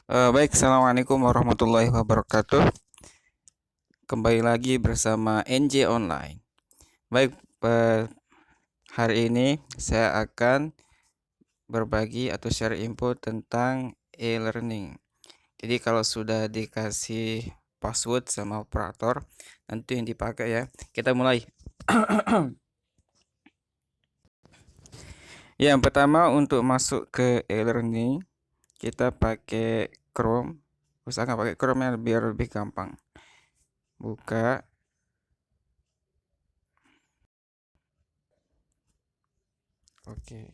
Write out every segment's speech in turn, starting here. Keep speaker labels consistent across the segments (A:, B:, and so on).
A: Baik, Assalamualaikum warahmatullahi wabarakatuh. Kembali lagi bersama NJ Online. Baik, eh, hari ini saya akan berbagi atau share info tentang e-learning. Jadi kalau sudah dikasih password sama operator, nanti yang dipakai ya. Kita mulai. Yang pertama untuk masuk ke e-learning, kita pakai Chrome. Usahakan pakai Chrome ya biar lebih gampang. Buka. Oke,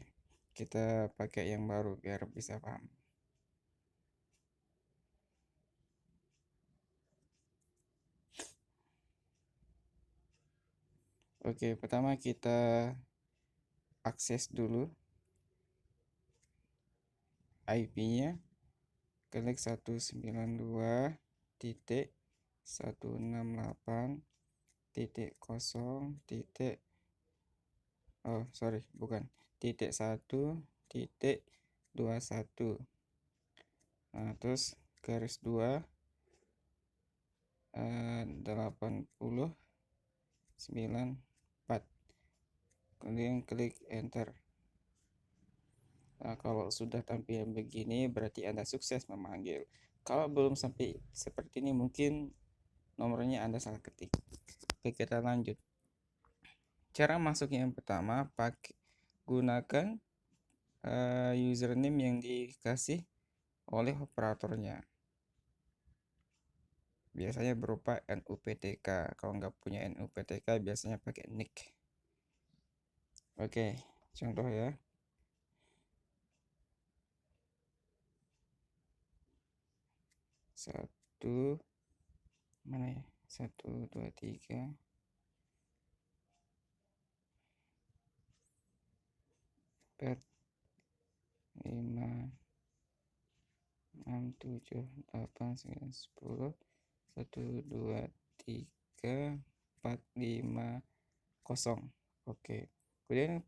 A: kita pakai yang baru biar bisa paham. Oke, pertama kita akses dulu IP-nya, klik 192.168.0 titik, oh sorry bukan, titik 1.21. Nah, terus garis 2, 8094, kemudian klik enter. Nah, kalau sudah tampil begini berarti Anda sukses memanggil. Kalau belum sampai seperti ini mungkin nomornya Anda salah ketik. Oke, kita lanjut. Cara masuknya yang pertama, gunakan username yang dikasih oleh operatornya. Biasanya berupa NUPTK. Kalau nggak punya NUPTK biasanya pakai nick. Oke, contoh ya. 1, mana ya? 1, 2, 3, 4, 5, 6, 7, 8, 9, 10, 1, 2, 3, 4, 5, 0. Oke, kemudian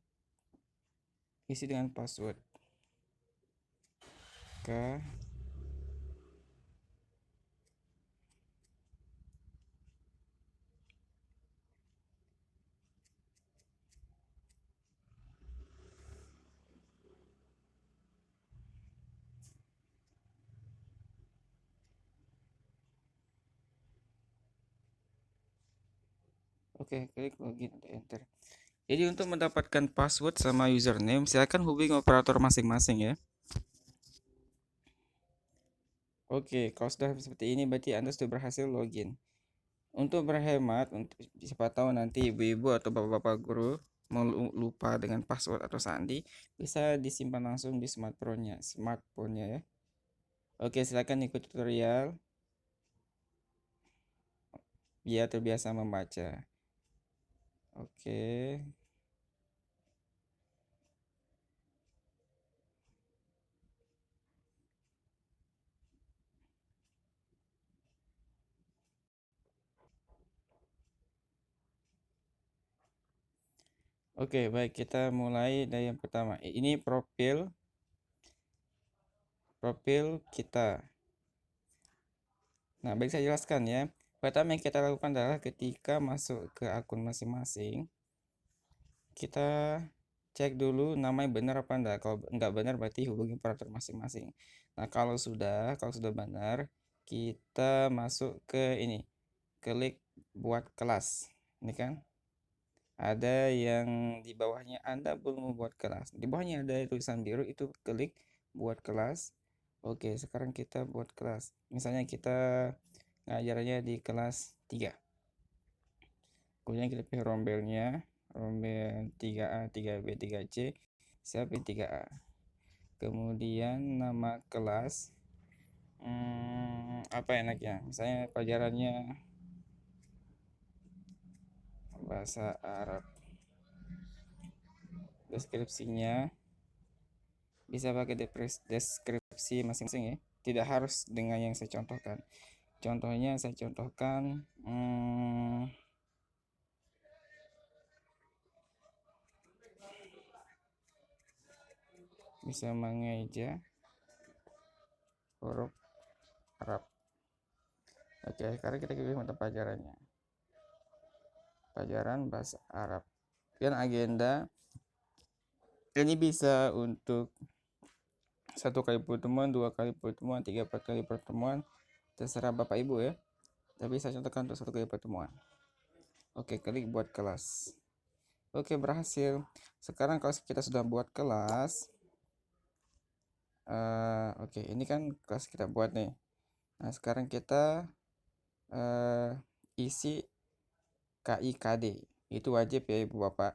A: isi dengan password K. Oke, klik login atau enter. Jadi untuk mendapatkan password sama username, silakan hubungi operator masing-masing ya. Oke, kalau sudah seperti ini berarti Anda sudah berhasil login. Untuk berhemat, untuk siapa tahu nanti ibu-ibu atau bapak-bapak guru mau lupa dengan password atau sandi, bisa disimpan langsung di smartphone-nya ya. Oke, silakan ikut tutorial biar terbiasa membaca. Oke. Oke, baik, kita mulai dari yang pertama. Ini profil kita. Nah, baik saya jelaskan ya. Pertama yang kita lakukan adalah ketika masuk ke akun masing-masing, kita cek dulu namanya benar apa enggak. Kalau enggak benar berarti hubungi operator masing-masing. Nah, kalau sudah benar, kita masuk ke ini. Klik buat kelas. Ini kan ada yang di bawahnya Anda belum membuat kelas. Di bawahnya ada tulisan biru itu klik buat kelas. Oke, sekarang kita buat kelas. Misalnya kita ngajarnya di kelas 3. Kemudian kita pilih rombelnya, rombel 3A, 3B, 3C, saya pilih 3A. Kemudian nama kelas, apa enaknya? Misalnya pelajarannya bahasa Arab. Deskripsinya bisa pakai deskripsi masing-masing ya. Tidak harus dengan yang saya contohkan. Contohnya saya contohkan bisa mengeja huruf Arab. Oke, sekarang kita pilih mata pelajarannya. Pelajaran bahasa Arab. Dan agenda ini bisa untuk 1 kali pertemuan, 2 kali pertemuan, 3 kali pertemuan, terserah Bapak Ibu ya. Tapi saya contohkan untuk 1 kali pertemuan. Oke, klik buat kelas. Oke, berhasil. Sekarang kalau kita sudah buat kelas, oke, ini kan kelas kita buat nih. Nah, sekarang kita isi KIKD. Itu wajib ya Ibu Bapak.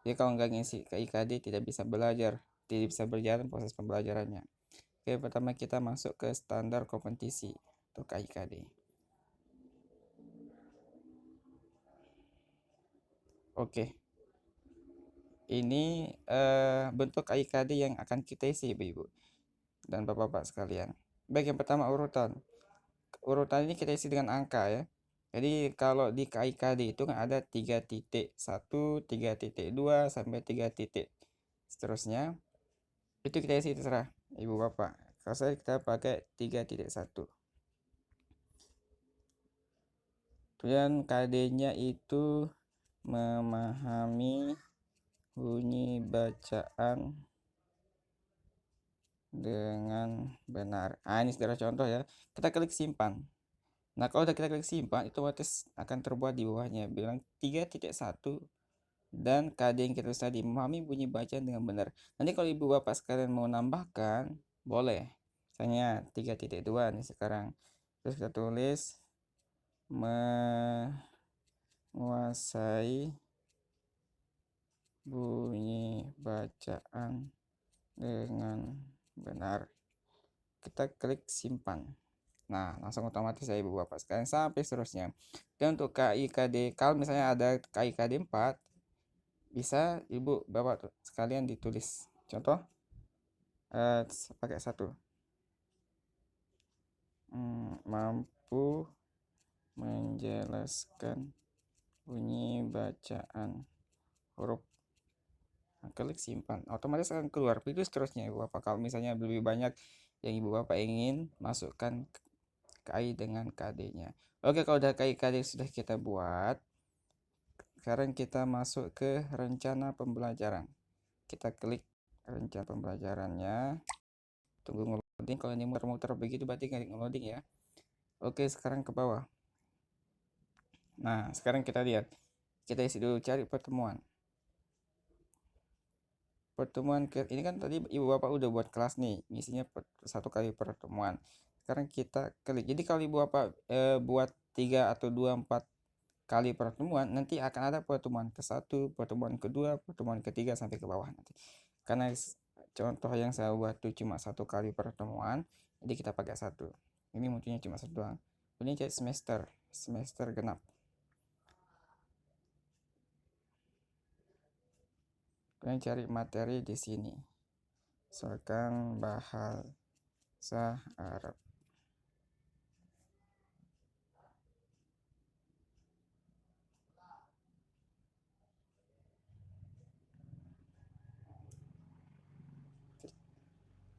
A: Jadi kalau nggak ngisi KIKD tidak bisa belajar, tidak bisa berjalan proses pembelajarannya. Oke, pertama kita masuk ke standar kompetisi atau KIKD. Oke. Ini bentuk KIKD yang akan kita isi Ibu-Ibu dan Bapak-Bapak sekalian. Baik, yang pertama urutan. Urutan ini kita isi dengan angka ya. Jadi kalau di KIKD itu kan ada 3.1, 3.2 sampai 3 titik. Seterusnya itu kita isi terserah Ibu Bapak. Kalau saya kita pakai 3.1. Kemudian KD-nya itu memahami bunyi bacaan dengan benar. Ini saudara contoh ya. Kita klik simpan. Nah, kalau udah kita klik simpan, itu otomatis akan terbuat di bawahnya. Bilang 3.1 dan KD yang kita tulis tadi, memahami bunyi bacaan dengan benar. Nanti kalau Ibu Bapak sekalian mau nambahkan, boleh. Misalnya 3.2 nih sekarang. Terus kita tulis menguasai bunyi bacaan dengan benar. Kita klik simpan. Nah, langsung otomatis ya Ibu Bapak sekalian sampai seterusnya. Dan untuk KIKD, kalau misalnya ada KIKD 4, bisa Ibu Bapak sekalian ditulis. Contoh, pakai 1. Mampu menjelaskan bunyi bacaan huruf. Nah, klik simpan, otomatis akan keluar video seterusnya Ibu Bapak. Kalau misalnya lebih banyak yang Ibu Bapak ingin masukkan KI dengan KD-nya. Oke, kalau udah KI-KD sudah kita buat, sekarang kita masuk ke rencana pembelajaran. Kita klik rencana pembelajarannya. Tunggu ngeloading. Kalau ini muter-muter begitu berarti nggak ngeloading ya. Oke, sekarang ke bawah. Nah, sekarang kita lihat. Kita isi dulu cari pertemuan. Pertemuan ini kan tadi Ibu Bapak udah buat kelas nih, isinya 1 kali pertemuan. Sekarang kita klik. Jadi kalau Ibu Bapak buat 3 atau 2, 4 kali pertemuan, nanti akan ada pertemuan ke-1, pertemuan ke-2, pertemuan ke-3 sampai ke bawah nanti. Karena contoh yang saya buat itu cuma 1 kali pertemuan, jadi kita pakai 1. Ini mungkinnya cuma 1 doang. Ini cari semester genap. Kalian cari materi di sini. Misalkan bahasa Arab.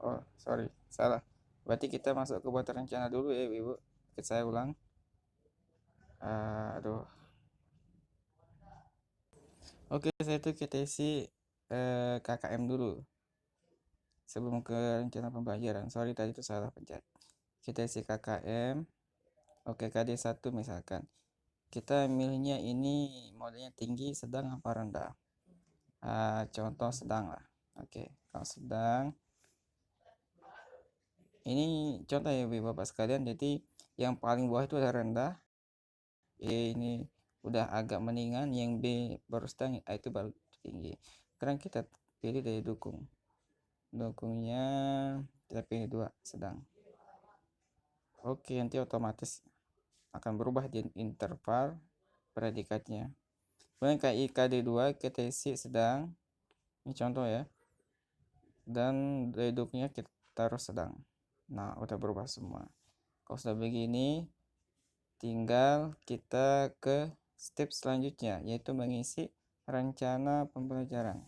A: Oh, sorry, salah. Berarti kita masuk ke buat rencana dulu ya, Ibu. Saya ulang. Aduh. Oke, saya itu kita isi KKM dulu. Sebelum ke rencana pembelajaran. Sorry, tadi itu salah pencet. Kita isi KKM. Oke, KD1 misalkan. Kita milihnya ini modelnya tinggi, sedang, apa rendah. Contoh sedang lah. Oke, kalau sedang. Ini contoh ya Bapak sekalian. Jadi yang paling bawah itu adalah rendah. Ini udah agak mendingan. Yang B baru sedang, itu baru tinggi. Sekarang kita pilih dari dukung. Dukungnya kita pilih 2 sedang. Oke, nanti otomatis akan berubah di interval predikatnya. Kemudian KIKD2 kita isi sedang. Ini contoh ya. Dan deduknya kita taruh sedang. Nah, udah berubah semua. Kalau sudah begini, tinggal kita ke step selanjutnya, yaitu mengisi rencana pembelajaran.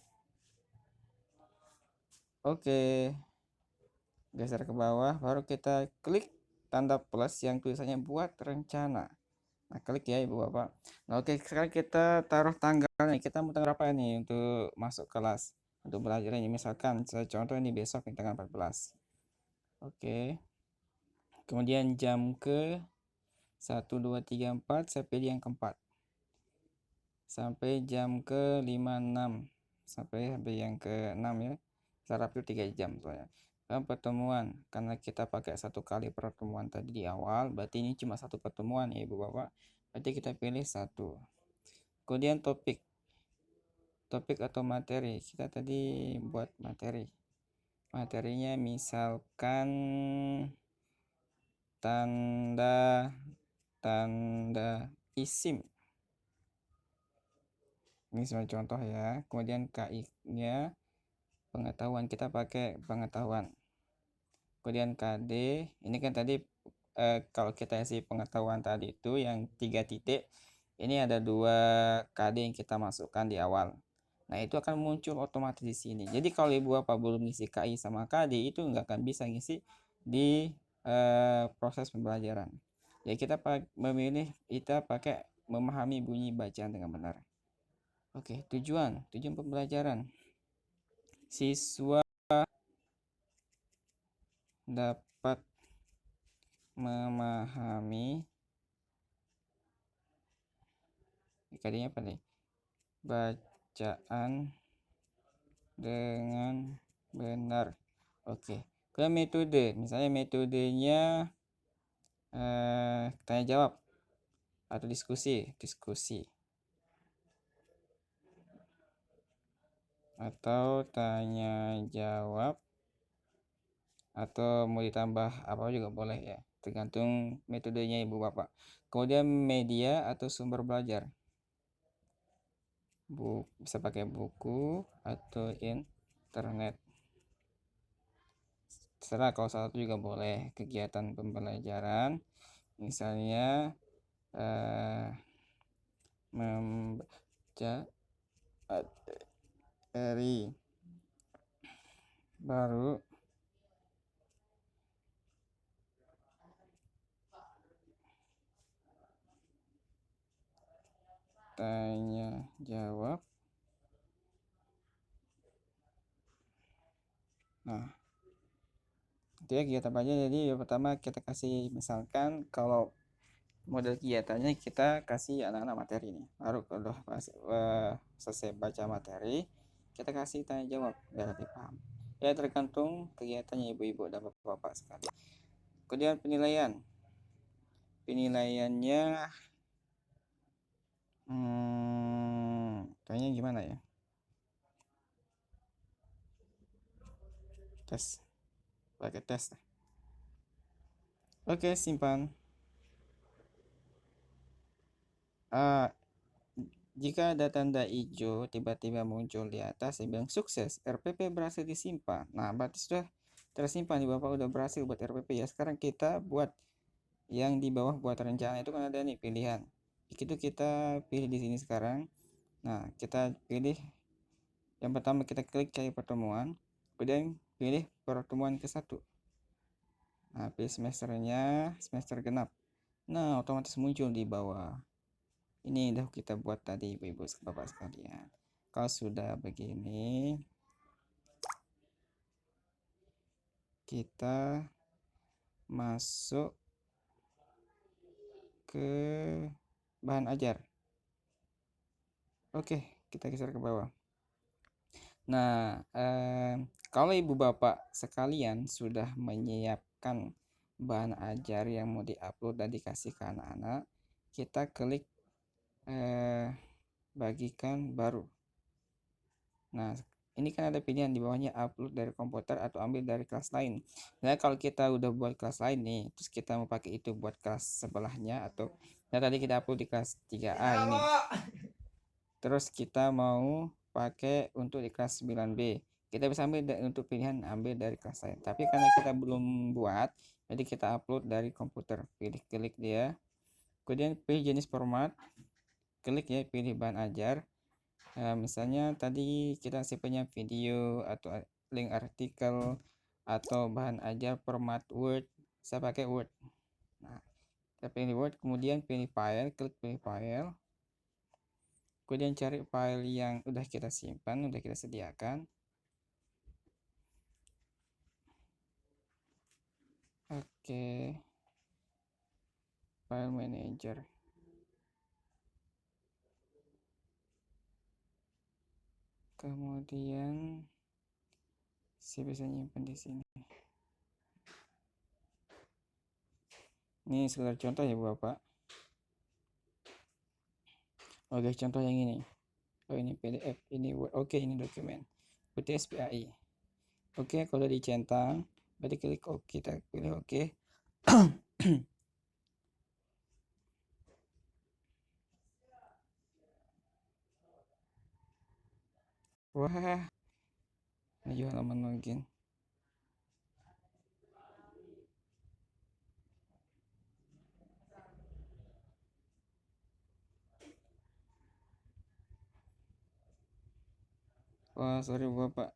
A: Oke. Geser ke bawah, baru kita klik tanda plus yang tulisannya buat rencana. Nah, klik ya Ibu Bapak. Nah, oke, sekarang kita taruh tanggalnya. Kita mau tanggal berapa nih untuk masuk kelas, untuk belajar ini. Misalkan saya contoh ini besok tanggal 14. Oke. Kemudian jam ke 1, 2, 3, 4, saya pilih yang keempat. Sampai jam ke 5, 6. Sampai yang ke 6 ya. Saya pilih 3 jam soalnya. Pertemuan, karena kita pakai satu kali pertemuan tadi di awal, berarti ini cuma satu pertemuan ya Ibu Bapak. Berarti kita pilih satu. Kemudian topik atau materi, kita tadi buat materinya misalkan tanda isim, ini sebagai contoh ya. Kemudian KI nya pengetahuan, kita pakai pengetahuan. Kemudian KD, ini kan tadi kalau kita isi pengetahuan tadi itu yang 3 titik, ini ada 2 KD yang kita masukkan di awal. Nah, itu akan muncul otomatis di sini. Jadi kalau Ibu Bapak belum ngisi KI sama KD, itu nggak akan bisa ngisi di proses pembelajaran. Ya, kita pakai memahami bunyi bacaan dengan benar. Oke, tujuan pembelajaran. Siswa dapat memahami KD-nya apa nih? Bacaan dengan benar. Oke. Ke metode, misalnya metodenya tanya jawab atau diskusi atau tanya jawab, atau mau ditambah apa juga boleh ya, tergantung metodenya Ibu Bapak. Kemudian media atau sumber belajar, bisa pakai buku atau internet, terserah. Kalau satu juga boleh. Kegiatan pembelajaran, misalnya membaca materi baru, tanya jawab. Nah, itu ya kegiatan apa aja. Jadi yang pertama kita kasih, misalkan kalau model kegiatannya kita kasih anak-anak materi nih, baru kalau selesai baca materi kita kasih tanya jawab biar lebih paham ya, tergantung kegiatannya ibu-ibu dan bapak-bapak sekali. Kemudian penilaiannya kayaknya gimana ya, pakai tes. Oke, simpan. Jika ada tanda hijau tiba-tiba muncul di atas, saya bilang sukses, RPP berhasil disimpan. Nah, berarti sudah tersimpan di Bapak, udah berhasil buat RPP ya. Sekarang kita buat yang di bawah, buat rencana. Itu kan ada nih pilihan. Itu kita pilih di sini sekarang. Nah, kita pilih yang pertama, kita klik cari pertemuan, kemudian pilih pertemuan ke-1. Nah, pilih semesternya, semester genap. Nah, otomatis muncul di bawah. Ini udah kita buat tadi ibu-ibu bapak sekalian. Kalau sudah begini, kita masuk ke bahan ajar. Oke, kita geser ke bawah. Nah, kalau ibu bapak sekalian sudah menyiapkan bahan ajar yang mau diupload dan dikasih ke anak-anak, kita klik bagikan baru. Nah, ini kan ada pilihan di bawahnya, upload dari komputer atau ambil dari kelas lain. Nah, kalau kita udah buat kelas lain nih, terus kita mau pakai itu buat kelas sebelahnya, atau nah tadi kita upload di kelas 3A ini, terus kita mau pakai untuk di kelas 9B, kita bisa ambil untuk pilihan ambil dari kelas lain. Tapi karena kita belum buat, jadi kita upload dari komputer. Klik dia, kemudian pilih jenis format, klik ya, pilih bahan ajar. Misalnya tadi kita simpennya video atau link artikel atau bahan ajar format Word, saya pakai Word. Kita pilih Word, kemudian pilih file, klik pilih file. Kemudian cari file yang udah kita simpan, udah kita sediakan. Oke. File manager. Kemudian saya bisa nyimpan di sini. Ini sekedar contoh ya Bapak. Oke, contoh yang ini. Oh, ini PDF, ini Word. Oke, ini dokumen. UTS-PAI. Oke, kalau dicentang, berarti klik OK, kita pilih OK. Wah, ini juga halaman login. Wah, sorry Bapak.